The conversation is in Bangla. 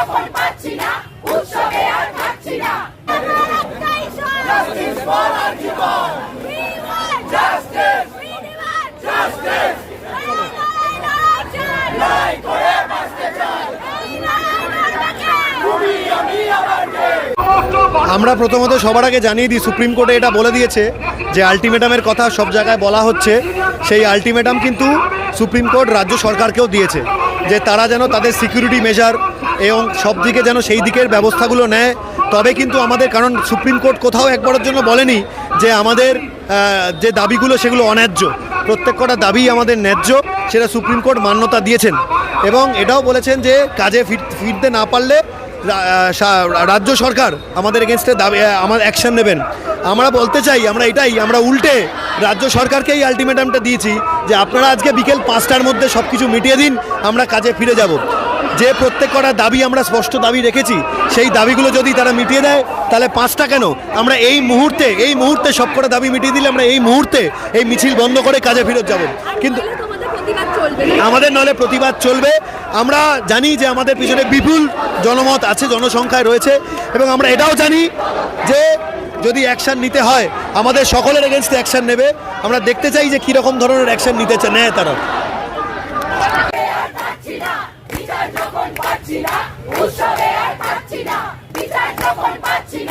যখন পাচ্ছি না উৎসবে আর থাকছি না জাস্টিস ফর আর জীবন জাস্টিস জাস্টিস লড়াই করে বাঁচতে চাই তুমি আমি আবার কে। আমরা প্রথমত সবার আগে জানিয়ে দিই, সুপ্রিম কোর্টে এটা বলে দিয়েছে যে আলটিমেটামের কথা সব জায়গায় বলা হচ্ছে। সেই আলটিমেটাম কিন্তু সুপ্রিম কোর্ট রাজ্য সরকারকেও দিয়েছে যে তারা যেন তাদের সিকিউরিটি মেজার এবং সব দিকে যেন সেই দিকের ব্যবস্থাগুলো নেয়। তবে কিন্তু আমাদের, কারণ সুপ্রিম কোর্ট কোথাও একবারের জন্য বলেনি যে আমাদের যে দাবিগুলো সেগুলো অন্যায্য। প্রত্যেকটা দাবি আমাদের ন্যায্য, সেটা সুপ্রিম কোর্ট মান্যতা দিয়েছেন। এবং এটাও বলেছেন যে কাজে ফিরতে না পারলে রাজ্য সরকার আমাদের এগেনস্টে আমার অ্যাকশন নেবেন। আমরা বলতে চাই, আমরা উল্টে রাজ্য সরকারকেই আলটিমেটামটা দিয়েছি যে আপনারা আজকে বিকেল 5টার মধ্যে সব কিছু মিটিয়ে দিন, আমরা কাজে ফিরে যাব। যে প্রত্যেকটা দাবি আমরা স্পষ্ট দাবি রেখেছি, সেই দাবিগুলো যদি তারা মিটিয়ে দেয় তাহলে 5টা কেন, আমরা এই মুহূর্তে সবকটা দাবি মিটিয়ে দিলে আমরা এই মুহূর্তে এই মিছিল বন্ধ করে কাজে ফিরত যাব। কিন্তু আমাদের নলে প্রতিবাদ চলবে। আমরা জানি যে আমাদের পিছনে বিপুল জনমত আছে, জনসংখ্যায় রয়েছে, এবং আমরা এটাও জানি যে যদি অ্যাকশন নিতে হয় আমাদের সকলের এগেনস্টে অ্যাকশন নেবে। আমরা দেখতে চাই যে কীরকম ধরনের অ্যাকশন নিতে নেয় তারা। যখন পাচ্ছি না উৎসবে আর থাকছি না বিচার যখন পাচ্ছি না